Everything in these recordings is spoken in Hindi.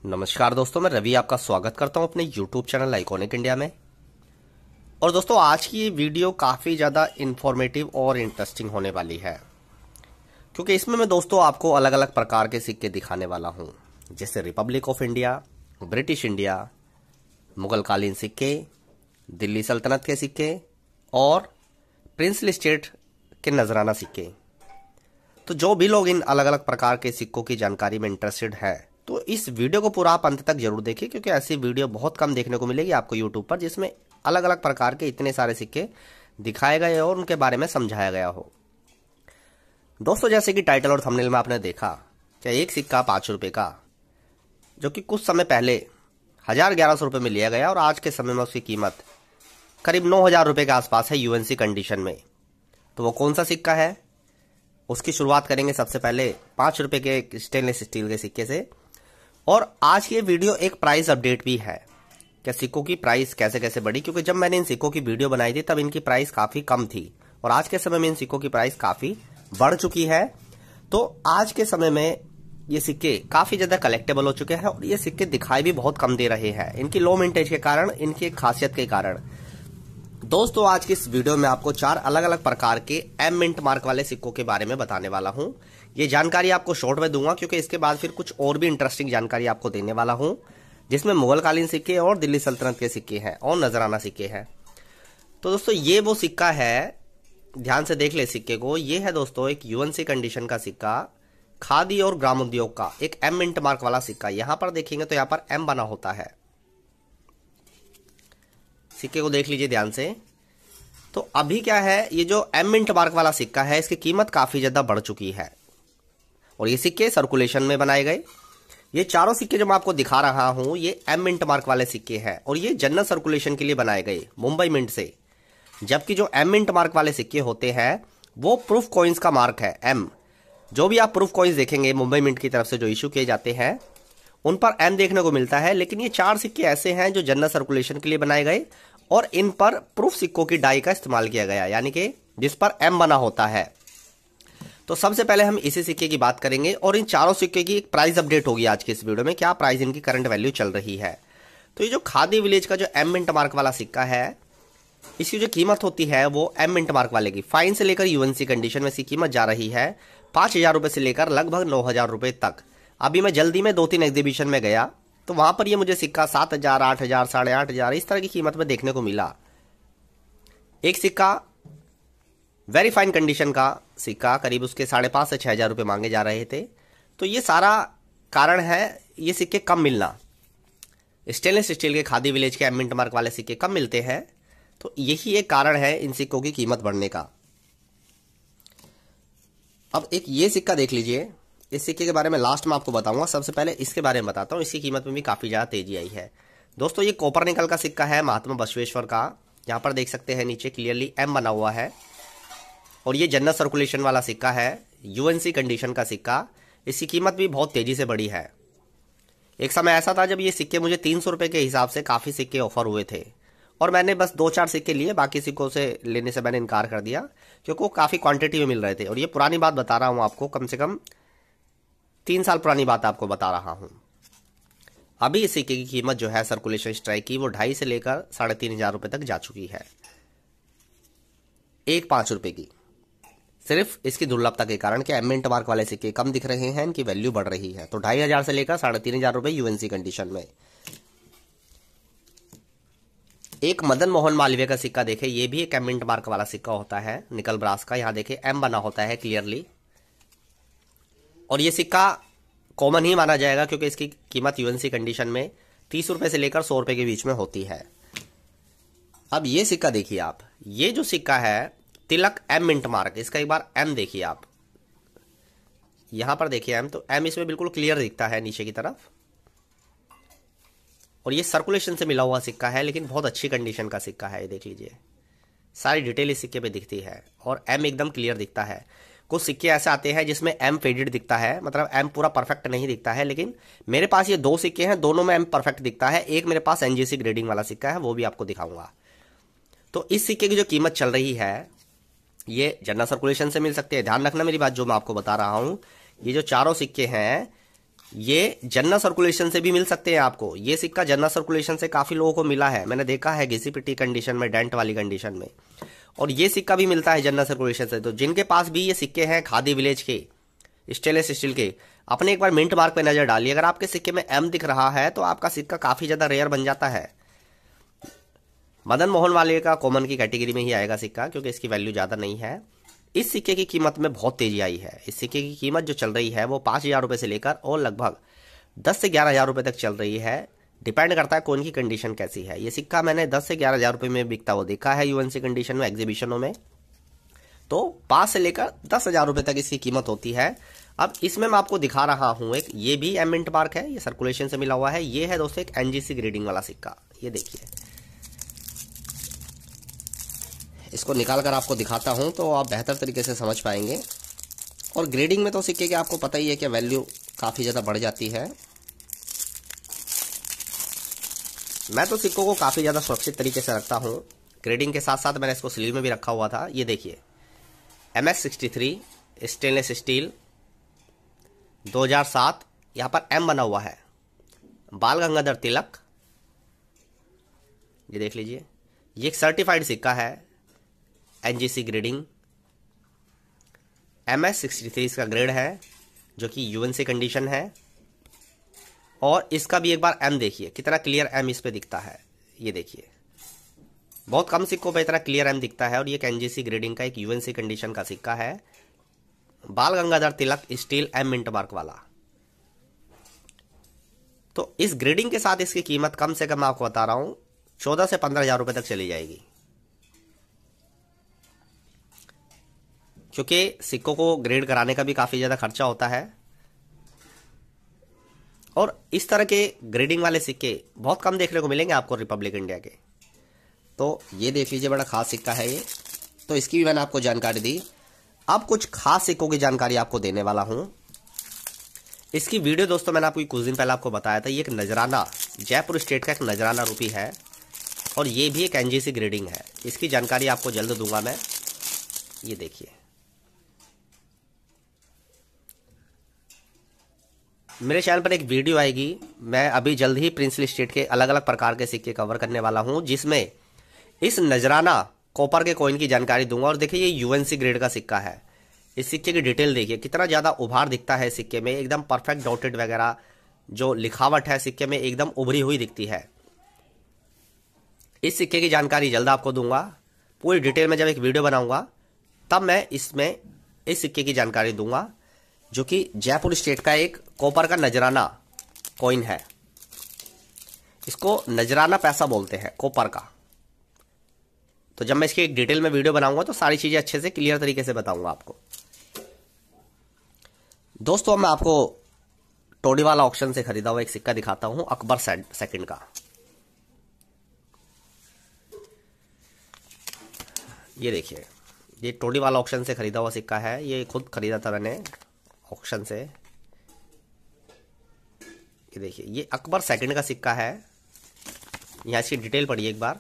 नमस्कार दोस्तों, मैं रवि आपका स्वागत करता हूं अपने YouTube चैनल आइकॉनिक इंडिया में। और दोस्तों, आज की ये वीडियो काफ़ी ज़्यादा इन्फॉर्मेटिव और इंटरेस्टिंग होने वाली है, क्योंकि इसमें मैं दोस्तों आपको अलग अलग प्रकार के सिक्के दिखाने वाला हूं, जैसे Republic of India, British India, Mughal कालीन सिक्के, दिल्ली सल्तनत के सिक्के और प्रिंसली स्टेट के नजराना सिक्के। तो जो भी लोग इन अलग अलग प्रकार के सिक्कों की जानकारी में इंटरेस्टेड है, तो इस वीडियो को पूरा आप अंत तक जरूर देखिए, क्योंकि ऐसी वीडियो बहुत कम देखने को मिलेगी आपको यूट्यूब पर, जिसमें अलग अलग प्रकार के इतने सारे सिक्के दिखाए गए और उनके बारे में समझाया गया हो। दोस्तों, जैसे कि टाइटल और थंबनेल में आपने देखा कि एक सिक्का 5 रुपए का, जो कि कुछ समय पहले 1100 रुपये में लिया गया और आज के समय में उसकी कीमत करीब 9000 रुपये के आसपास है यूएनसी कंडीशन में। तो वो कौन सा सिक्का है, उसकी शुरुआत करेंगे सबसे पहले 5 रुपए के स्टेनलेस स्टील के सिक्के से। और आज की ये वीडियो एक प्राइस अपडेट भी है कि सिक्कों की प्राइस कैसे कैसे बढ़ी, क्योंकि जब मैंने इन सिक्कों की वीडियो बनाई थी तब इनकी प्राइस काफी कम थी और आज के समय में इन सिक्कों की प्राइस काफी बढ़ चुकी है। तो आज के समय में ये सिक्के काफी ज्यादा कलेक्टेबल हो चुके हैं और ये सिक्के दिखाई भी बहुत कम दे रहे हैं, इनकी लो मिंटेज के कारण, इनकी खासियत के कारण। दोस्तों, आज की इस वीडियो में आपको 4 अलग अलग प्रकार के एम मिंट मार्क वाले सिक्कों के बारे में बताने वाला हूं। ये जानकारी आपको शॉर्ट में दूंगा, क्योंकि इसके बाद फिर कुछ और भी इंटरेस्टिंग जानकारी आपको देने वाला हूं, जिसमें मुगल कालीन सिक्के और दिल्ली सल्तनत के सिक्के हैं और नजराना सिक्के हैं। तो दोस्तों, ये वो सिक्का है, ध्यान से देख ले सिक्के को। ये है दोस्तों एक यूएनसी कंडीशन का सिक्का, खादी और ग्रामोद्योग का एक एम मिंट मार्क वाला सिक्का। यहां पर देखेंगे तो यहां पर एम बना होता है। सिक्के को देख लीजिए ध्यान से। तो अभी क्या है, ये जो एम मिंट मार्क वाला सिक्का है, इसकी कीमत काफी ज्यादा बढ़ चुकी है और ये सिक्के सर्कुलेशन में बनाए गए। ये चारों सिक्के जो मैं आपको दिखा रहा हूं, ये एम मिंट मार्क वाले सिक्के हैं और ये जनरल सर्कुलेशन के लिए बनाए गए मुंबई मिंट से। जबकि जो एम मिंट मार्क वाले सिक्के होते हैं वो प्रूफ कॉइन्स का मार्क है एम। जो भी आप प्रूफ कॉइन्स देखेंगे मुंबई मिंट की तरफ से जो इशू किए जाते हैं, उन पर एम देखने को मिलता है। लेकिन ये 4 सिक्के ऐसे हैं जो जनरल सर्कुलेशन के लिए बनाए गए और इन पर प्रूफ सिक्कों की डाई का इस्तेमाल किया गया, यानी कि जिस पर एम बना होता है। तो सबसे पहले हम इसी सिक्के की बात करेंगे और इन चारों सिक्के की एक प्राइस अपडेट होगी आज की इस वीडियो में, क्या प्राइस इनकी करंट वैल्यू चल रही है। तो ये जो खादी विलेज का जो एम मिंट मार्क वाला सिक्का है, इसकी जो कीमत होती है वो एम मिंट मार्क वाले की फाइन से लेकर यूएनसी कंडीशन में इसकी कीमत जा रही है 5000 रुपए से लेकर लगभग 9000 रुपए तक। अभी मैं जल्दी में 2-3 एग्जीबिशन में गया तो वहां पर ये मुझे सिक्का 7000, 8000, 8500 इस तरह की कीमत में देखने को मिला। एक सिक्का वेरी फाइन कंडीशन का सिक्का करीब उसके 5,500 से 6,000 रुपए मांगे जा रहे थे। तो ये सारा कारण है ये सिक्के कम मिलना। स्टेनलेस स्टील के खादी विलेज के एम मिंट मार्क वाले सिक्के कम मिलते हैं, तो यही एक कारण है इन सिक्कों की कीमत बढ़ने का। अब एक ये सिक्का देख लीजिए। इस सिक्के के बारे में लास्ट में आपको बताऊंगा, सबसे पहले इसके बारे में बताता हूं। इसकी कीमत में भी काफी ज्यादा तेजी आई है। दोस्तों, ये कॉपर निकल का सिक्का है महात्मा बसवेश्वर का। यहां पर देख सकते हैं नीचे क्लियरली एम बना हुआ है और ये जनरल सर्कुलेशन वाला सिक्का है, यूएनसी कंडीशन का सिक्का। इसकी कीमत भी बहुत तेजी से बढ़ी है। एक समय ऐसा था जब ये सिक्के मुझे 300 रुपए के हिसाब से काफी सिक्के ऑफर हुए थे और मैंने बस 2-4 सिक्के लिए, बाकी सिक्कों से लेने से मैंने इनकार कर दिया, क्योंकि वो काफी क्वांटिटी में मिल रहे थे। और ये पुरानी बात बता रहा हूं आपको, कम से कम 3 साल पुरानी बात आपको बता रहा हूं। अभी इस सिक्के की कीमत जो है सर्कुलेशन स्ट्राइक की, वो 2.5 से लेकर 3500 रुपए तक जा चुकी है, एक 5 रुपए की। सिर्फ इसकी दुर्लभता के कारण कि एम मिंट मार्क वाले सिक्के कम दिख रहे हैं, इनकी वैल्यू बढ़ रही है। तो 2500 से लेकर 3500 रुपए यूएनसी कंडीशन में। एक मदन मोहन मालवीय का सिक्का देखे, ये भी एक एम मिंट मार्क वाला सिक्का होता है, निकल ब्रास का। यहां देखे एम बना होता है क्लियरली और ये सिक्का कॉमन ही माना जाएगा, क्योंकि इसकी कीमत यूएनसी कंडीशन में 30 रुपए से लेकर 100 रुपए के बीच में होती है। अब ये सिक्का देखिए आप, ये जो सिक्का है तिलक एम मिंट मार्क, इसका एक बार एम देखिए आप। यहां पर देखिए एम, तो एम इसमें बिल्कुल क्लियर दिखता है नीचे की तरफ। और ये सर्कुलेशन से मिला हुआ सिक्का है, लेकिन बहुत अच्छी कंडीशन का सिक्का है। ये देख लीजिए, सारी डिटेल इस सिक्के पे दिखती है और एम एकदम क्लियर दिखता है। कुछ सिक्के ऐसे आते हैं जिसमें एम फेडेड दिखता है, मतलब एम पूरा परफेक्ट नहीं दिखता है, लेकिन मेरे पास ये 2 सिक्के हैं, दोनों में एम परफेक्ट दिखता है। एक मेरे पास एनजीसी ग्रेडिंग वाला सिक्का है, वो भी आपको दिखाऊंगा। तो इस सिक्के की जो कीमत चल रही है, ये जनरल सर्कुलेशन से मिल सकती है। ध्यान रखना मेरी बात जो मैं आपको बता रहा हूं, ये जो चारों सिक्के हैं ये जनरल सर्कुलेशन से भी मिल सकते हैं आपको। ये सिक्का जनरल सर्कुलेशन से काफी लोगों को मिला है, मैंने देखा है घिसी पिटी कंडीशन में, डेंट वाली कंडीशन में। और ये सिक्का भी मिलता है जनरल सर्कुलेशन से। तो जिनके पास भी ये सिक्के हैं खादी विलेज के स्टेनलेस स्टील के, अपने एक बार मिंट मार्क पे नजर डालिए। अगर आपके सिक्के में एम दिख रहा है तो आपका सिक्का काफी ज्यादा रेयर बन जाता है। मदन मोहन वाले का कॉमन की कैटेगरी में ही आएगा सिक्का, क्योंकि इसकी वैल्यू ज्यादा नहीं है। इस सिक्के की कीमत में बहुत तेजी आई है। इस सिक्के की कीमत जो चल रही है वो 5,000 रुपए से लेकर और लगभग 10 से 11,000 रुपए तक चल रही है। डिपेंड करता है कौन की कंडीशन कैसी है। ये सिक्का मैंने 10 से 11,000 रुपए में बिकता हुआ देखा है यूएनसी कंडीशन में, एग्जीबिशनों में। तो 5 से लेकर 10,000 रुपए तक इसकी कीमत होती है। अब इसमें मैं आपको दिखा रहा हूं एक, ये भी एम मिंट मार्क है, ये सर्कुलेशन से मिला हुआ है। ये है दोस्तों एक एनजीसी ग्रेडिंग वाला सिक्का। ये देखिए, इसको निकाल कर आपको दिखाता हूं तो आप बेहतर तरीके से समझ पाएंगे। और ग्रेडिंग में तो सिक्के के आपको पता ही है कि वैल्यू काफी ज्यादा बढ़ जाती है। मैं तो सिक्कों को काफी ज्यादा सुरक्षित तरीके से रखता हूं। ग्रेडिंग के साथ साथ मैंने इसको स्लीव में भी रखा हुआ था। ये देखिए, MS63 स्टेनलेस स्टील 2007, यहां पर एम बना हुआ है। बाल गंगाधर तिलक, ये देख लीजिए। ये एक सर्टिफाइड सिक्का है, एनजीसी ग्रेडिंग। MS63 इसका ग्रेड है, जो कि यूएनसी कंडीशन है। और इसका भी एक बार एम देखिए, कितना क्लियर एम इस पे दिखता है। ये देखिए, बहुत कम सिक्कों पे इतना क्लियर एम दिखता है। और ये एनजीसी ग्रेडिंग का एक यूएनसी कंडीशन का सिक्का है, बाल Gangadhar Tilak steel M mint mark वाला। तो इस ग्रेडिंग के साथ इसकी कीमत कम से कम आपको बता रहा हूं 14 से 15,000 रुपए तक चली जाएगी। क्योंकि सिक्कों को ग्रेड कराने का भी काफी ज्यादा खर्चा होता है। और इस तरह के ग्रेडिंग वाले सिक्के बहुत कम देखने को मिलेंगे आपको रिपब्लिक इंडिया के। तो ये देख लीजिए, बड़ा खास सिक्का है ये। तो इसकी भी मैंने आपको जानकारी दी। अब कुछ खास सिक्कों की जानकारी आपको देने वाला हूं। इसकी वीडियो दोस्तों मैंने आपको कुछ दिन पहले आपको बताया था। ये एक नजराना, जयपुर स्टेट का एक नजराना रूपी है, और ये भी एक एनजीसी ग्रेडिंग है। इसकी जानकारी आपको जल्द दूंगा मैं। ये देखिए, मेरे चैनल पर एक वीडियो आएगी, मैं अभी जल्द ही प्रिंसली स्टेट के अलग अलग प्रकार के सिक्के कवर करने वाला हूं, जिसमें इस नजराना कॉपर के कॉइन की जानकारी दूंगा। और देखिए, ये यूएनसी ग्रेड का सिक्का है। इस सिक्के की डिटेल देखिए, कितना ज्यादा उभार दिखता है सिक्के में, एकदम परफेक्ट डॉटेड वगैरह जो लिखावट है सिक्के में एकदम उभरी हुई दिखती है। इस सिक्के की जानकारी जल्द आपको दूंगा पूरी डिटेल में। जब एक वीडियो बनाऊंगा तब मैं इसमें इस सिक्के की जानकारी दूंगा, जो कि जयपुर स्टेट का एक कॉपर का नजराना कॉइन है। इसको नजराना पैसा बोलते हैं, कॉपर का। तो जब मैं इसकी एक डिटेल में वीडियो बनाऊंगा तो सारी चीजें अच्छे से क्लियर तरीके से बताऊंगा आपको। दोस्तों, मैं आपको टोडीवाला ऑक्शन से खरीदा हुआ एक सिक्का दिखाता हूं, अकबर सेकंड का। ये देखिए, ये टोडीवाला ऑक्शन से खरीदा हुआ सिक्का है। ये खुद खरीदा था मैंने ऑक्शन से। ये देखिए, ये अकबर सेकंड का सिक्का है। यहां इसकी डिटेल पढ़िए एक बार।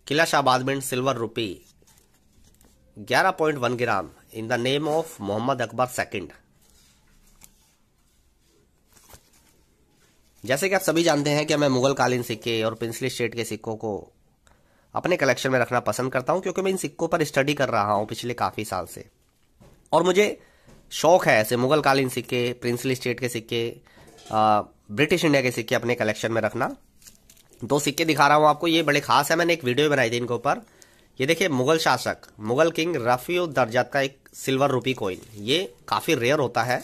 किला Shahabad mint silver rupee 11.1 gram in the name of Mohammad Akbar second. जैसे कि आप सभी जानते हैं कि मैं मुगल कालीन सिक्के और प्रिंसली स्टेट के सिक्कों को अपने कलेक्शन में रखना पसंद करता हूं, क्योंकि मैं इन सिक्कों पर स्टडी कर रहा हूं पिछले काफी साल से। और मुझे शौक है ऐसे मुगल कालीन सिक्के, प्रिंसली स्टेट के सिक्के, ब्रिटिश इंडिया के सिक्के अपने कलेक्शन में रखना। दो सिक्के दिखा रहा हूं आपको, ये बड़े खास है। मैंने एक वीडियो बनाई थी इनके ऊपर। ये देखिए, मुगल शासक, मुगल किंग रफीउद्दर्जत का एक सिल्वर रूपी कॉइन। ये काफी रेयर होता है,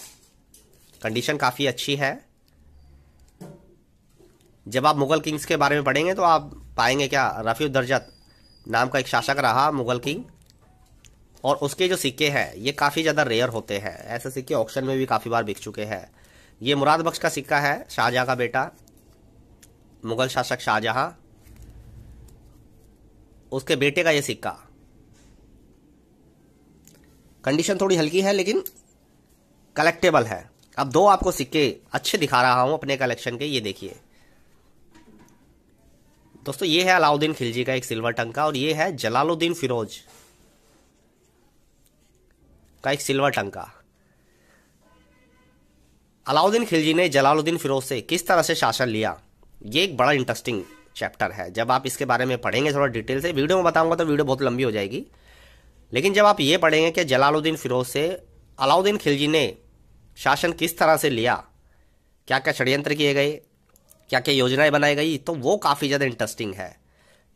कंडीशन काफी अच्छी है। जब आप मुगल किंग्स के बारे में पढ़ेंगे तो आप पाएंगे क्या, रफीउद्दर्जत नाम का एक शासक रहा मुगल किंग, और उसके जो सिक्के हैं ये काफी ज्यादा रेयर होते हैं। ऐसे सिक्के ऑक्शन में भी काफी बार बिक चुके हैं। ये मुराद बख्श का सिक्का है, शाहजहां का बेटा, मुगल शासक शाहजहां, उसके बेटे का ये सिक्का। कंडीशन थोड़ी हल्की है लेकिन कलेक्टेबल है। अब दो आपको सिक्के अच्छे दिखा रहा हूं अपने कलेक्शन के। ये देखिए दोस्तों, ये है अलाउद्दीन खिलजी का एक सिल्वर टंग का, और ये है जलालुद्दीन फिरोज का एक सिल्वर टंग का। अलाउद्दीन खिलजी ने जलालुद्दीन फिरोज से किस तरह से शासन लिया, ये एक बड़ा इंटरेस्टिंग चैप्टर है। जब आप इसके बारे में पढ़ेंगे थोड़ा डिटेल से, वीडियो में बताऊंगा तो वीडियो बहुत लंबी हो जाएगी, लेकिन जब आप ये पढ़ेंगे कि जलालुद्दीन फिरोज से अलाउद्दीन खिलजी ने शासन किस तरह से लिया, क्या क्या षड्यंत्र किए गए, क्या क्या योजनाएं बनाई गई, तो वो काफ़ी ज़्यादा इंटरेस्टिंग है।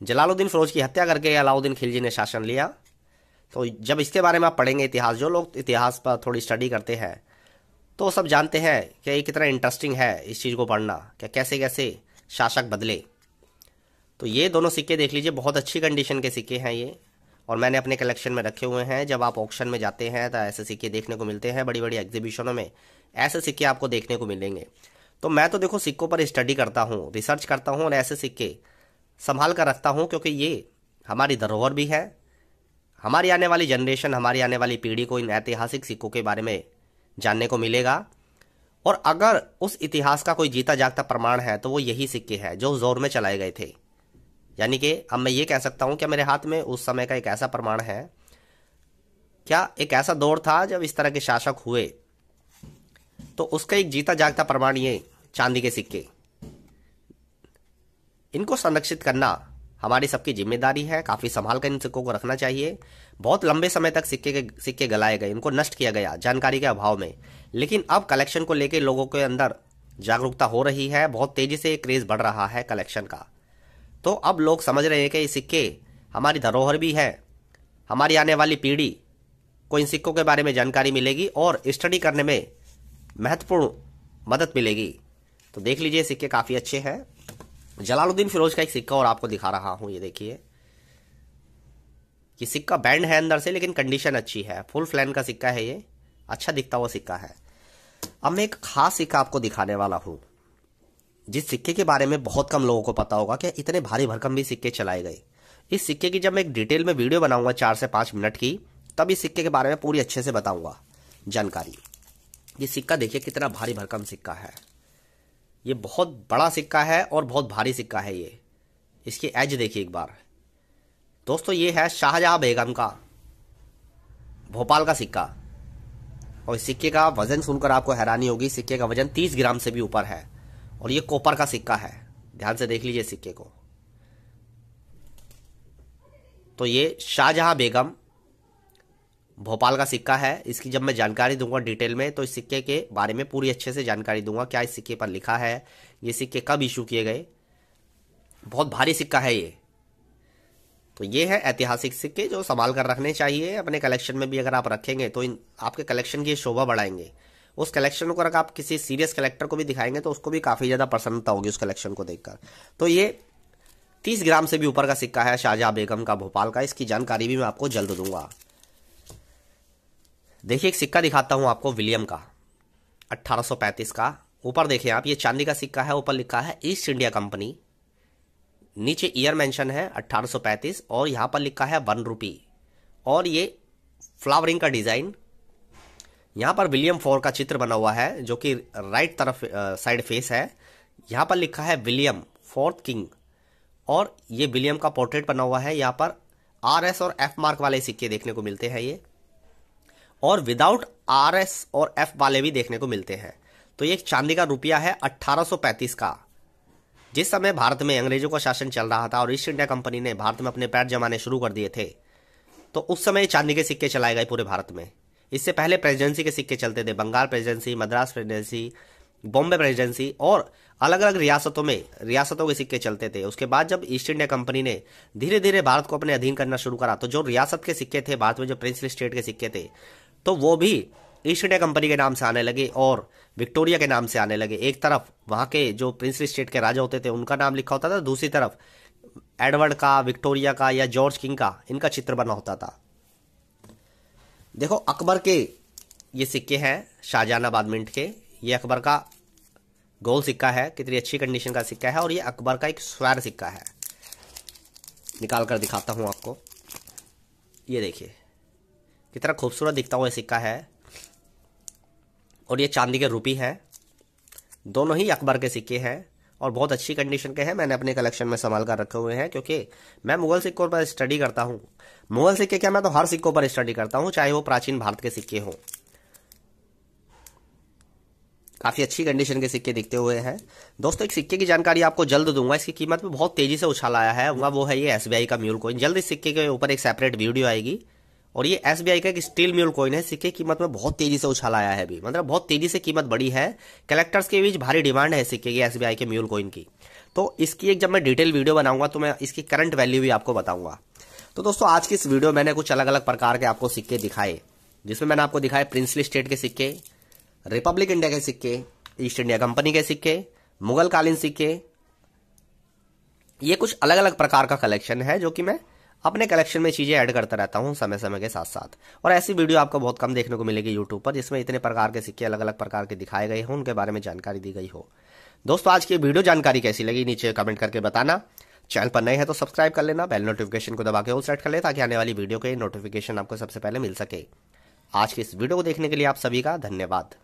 जलालुद्दीन फिरोज की हत्या करके अलाउद्दीन खिलजी ने शासन लिया। तो जब इसके बारे में आप पढ़ेंगे इतिहास, जो लोग इतिहास पर थोड़ी स्टडी करते हैं तो सब जानते हैं कि ये कितना इंटरेस्टिंग है इस चीज़ को पढ़ना, कि कैसे कैसे शासक बदले। तो ये दोनों सिक्के देख लीजिए, बहुत अच्छी कंडीशन के सिक्के हैं ये, और मैंने अपने कलेक्शन में रखे हुए हैं। जब आप ऑक्शन में जाते हैं तो ऐसे सिक्के देखने को मिलते हैं, बड़ी बड़ी एग्जीबिशनों में ऐसे सिक्के आपको देखने को मिलेंगे। तो मैं तो देखो सिक्कों पर स्टडी करता हूँ, रिसर्च करता हूँ और ऐसे सिक्के संभाल कर रखता हूँ, क्योंकि ये हमारी धरोहर भी है। हमारी आने वाली जनरेशन, हमारी आने वाली पीढ़ी को इन ऐतिहासिक सिक्कों के बारे में जानने को मिलेगा। और अगर उस इतिहास का कोई जीता जागता प्रमाण है तो वो यही सिक्के हैं जो उस दौर में चलाए गए थे। यानी कि अब मैं ये कह सकता हूं कि मेरे हाथ में उस समय का एक ऐसा प्रमाण है, क्या एक ऐसा दौर था जब इस तरह के शासक हुए, तो उसका एक जीता जागता प्रमाण ये चांदी के सिक्के। इनको संरक्षित करना हमारी सबकी जिम्मेदारी है, काफ़ी संभाल कर इन सिक्कों को रखना चाहिए। बहुत लंबे समय तक सिक्के गलाए गए, इनको नष्ट किया गया जानकारी के अभाव में, लेकिन अब कलेक्शन को लेकर लोगों के अंदर जागरूकता हो रही है, बहुत तेजी से क्रेज बढ़ रहा है कलेक्शन का। तो अब लोग समझ रहे हैं कि ये सिक्के हमारी धरोहर भी है, हमारी आने वाली पीढ़ी को इन सिक्कों के बारे में जानकारी मिलेगी और स्टडी करने में महत्वपूर्ण मदद मिलेगी। तो देख लीजिए सिक्के काफ़ी अच्छे हैं। जलालुद्दीन फिरोज का एक सिक्का और आपको दिखा रहा हूं, ये देखिए, ये सिक्का बैंड है अंदर से, लेकिन कंडीशन अच्छी है, फुल फ्लैन का सिक्का है, ये अच्छा दिखता हुआ सिक्का है। अब मैं एक खास सिक्का आपको दिखाने वाला हूं, जिस सिक्के के बारे में बहुत कम लोगों को पता होगा कि इतने भारी भरकम भी सिक्के चलाए गए। इस सिक्के की जब मैं एक डिटेल में वीडियो बनाऊंगा 4 से 5 मिनट की, तब इस सिक्के के बारे में पूरी अच्छे से बताऊंगा जानकारी। ये सिक्का देखिए कितना भारी भरकम सिक्का है, ये बहुत बड़ा सिक्का है और बहुत भारी सिक्का है ये। इसकी एज देखिए एक बार दोस्तों, ये है शाहजहां बेगम का भोपाल का सिक्का, और इस सिक्के का वजन सुनकर आपको हैरानी होगी, सिक्के का वजन 30 ग्राम से भी ऊपर है, और ये कॉपर का सिक्का है। ध्यान से देख लीजिए सिक्के को। तो ये शाहजहां बेगम भोपाल का सिक्का है। इसकी जब मैं जानकारी दूंगा डिटेल में, तो इस सिक्के के बारे में पूरी अच्छे से जानकारी दूंगा, क्या इस सिक्के पर लिखा है, ये सिक्के कब इशू किए गए। बहुत भारी सिक्का है ये। तो ये है ऐतिहासिक सिक्के जो संभाल कर रखने चाहिए अपने कलेक्शन में भी। अगर आप रखेंगे तो इन आपके कलेक्शन की शोभा बढ़ाएंगे। उस कलेक्शन को अगर आप किसी सीरियस कलेक्टर को भी दिखाएंगे तो उसको भी काफ़ी ज़्यादा प्रसन्नता होगी उस कलेक्शन को देखकर। तो ये 30 ग्राम से भी ऊपर का सिक्का है शाहजहां बेगम का भोपाल का। इसकी जानकारी भी मैं आपको जल्द दूंगा। देखिए एक सिक्का दिखाता हूं आपको विलियम का, 1835 का। ऊपर देखिए आप, ये चांदी का सिक्का है, ऊपर लिखा है ईस्ट इंडिया कंपनी, नीचे ईयर मेंशन है 1835, और यहां पर लिखा है 1 रुपी, और ये फ्लावरिंग का डिजाइन। यहां पर विलियम 4 का चित्र बना हुआ है जो कि राइट तरफ साइड फेस है। यहां पर लिखा है विलियम 4th किंग, और ये विलियम का पोर्ट्रेट बना हुआ है। यहां पर RS और F मार्क वाले सिक्के देखने को मिलते हैं ये, और विदाउट RS और F वाले भी देखने को मिलते हैं। तो ये एक चांदी का रुपया है 1835 का। जिस समय भारत में अंग्रेजों का शासन चल रहा था और ईस्ट इंडिया कंपनी ने भारत में अपने पैर जमाने शुरू कर दिए थे, तो उस समय चांदी के सिक्के चलाए गए पूरे भारत में। इससे पहले प्रेसिडेंसी के सिक्के चलते थे, Bengal presidency, Madras presidency, Bombay presidency, और अलग अलग रियासतों के सिक्के चलते थे। उसके बाद जब ईस्ट इंडिया कंपनी ने धीरे धीरे भारत को अपने अधीन करना शुरू करा, तो जो रियासत के सिक्के थे भारत में, जो प्रिंसली स्टेट के सिक्के थे, तो वो भी ईस्ट इंडिया कंपनी के नाम से आने लगे और विक्टोरिया के नाम से आने लगे। एक तरफ वहां के जो प्रिंसली स्टेट के राजा होते थे उनका नाम लिखा होता था, दूसरी तरफ एडवर्ड का, विक्टोरिया का या जॉर्ज किंग का, इनका चित्र बना होता था। देखो अकबर के ये सिक्के हैं, शाहजहानाबाद मिंट के। ये अकबर का गोल सिक्का है, कितनी अच्छी कंडीशन का सिक्का है, और ये अकबर का एक स्क्वायर सिक्का है। निकाल कर दिखाता हूं आपको, ये देखिए कितना खूबसूरत दिखता हुआ सिक्का है, और ये चांदी के रुपी है। दोनों ही अकबर के सिक्के हैं और बहुत अच्छी कंडीशन के हैं। मैंने अपने कलेक्शन में संभाल कर रखे हुए हैं, क्योंकि मैं मुगल सिक्कों पर स्टडी करता हूं। मुगल सिक्के क्या, मैं तो हर सिक्कों पर स्टडी करता हूं, चाहे वो प्राचीन भारत के सिक्के हों। काफी अच्छी कंडीशन के सिक्के दिखते हुए हैं। दोस्तों एक सिक्के की जानकारी आपको जल्द दूंगा, इसकी कीमत में बहुत तेजी से उछाल आया है, वो है ये SBI का म्यूल कॉइन। जल्द इस सिक्के के ऊपर एक सेपरेट वीडियो आएगी। और ये SBI का एक स्टील म्यूल कॉइन है। सिक्के की कीमत में बहुत तेजी से उछाल आया है अभी, मतलब बहुत तेजी से कीमत बढ़ी है। कलेक्टर्स के बीच भारी डिमांड है सिक्के की, SBI के म्यूल कॉइन की। तो इसकी एक जब मैं डिटेल वीडियो बनाऊंगा तो मैं इसकी करंट वैल्यू भी आपको बताऊंगा। तो दोस्तों आज की इस वीडियो में मैंने कुछ अलग अलग प्रकार के आपको सिक्के दिखाए, जिसमें मैंने आपको दिखाए प्रिंसली स्टेट के सिक्के, रिपब्लिक इंडिया के सिक्के, ईस्ट इंडिया कंपनी के सिक्के, मुगल कालीन सिक्के। ये कुछ अलग अलग प्रकार का कलेक्शन है जो कि मैं अपने कलेक्शन में चीजें ऐड करता रहता हूं समय समय के साथ साथ। और ऐसी वीडियो आपको बहुत कम देखने को मिलेगी यूट्यूब पर, जिसमें इतने प्रकार के सिक्के अलग अलग प्रकार के दिखाए गए हों, उनके बारे में जानकारी दी गई हो। दोस्तों आज की वीडियो जानकारी कैसी लगी नीचे कमेंट करके बताना। चैनल पर नए हैं तो सब्सक्राइब कर लेना, बेल नोटिफिकेशन को दबा के ऑल सेट कर ले, ताकि आने वाली वीडियो के नोटिफिकेशन आपको सबसे पहले मिल सके। आज की इस वीडियो को देखने के लिए आप सभी का धन्यवाद।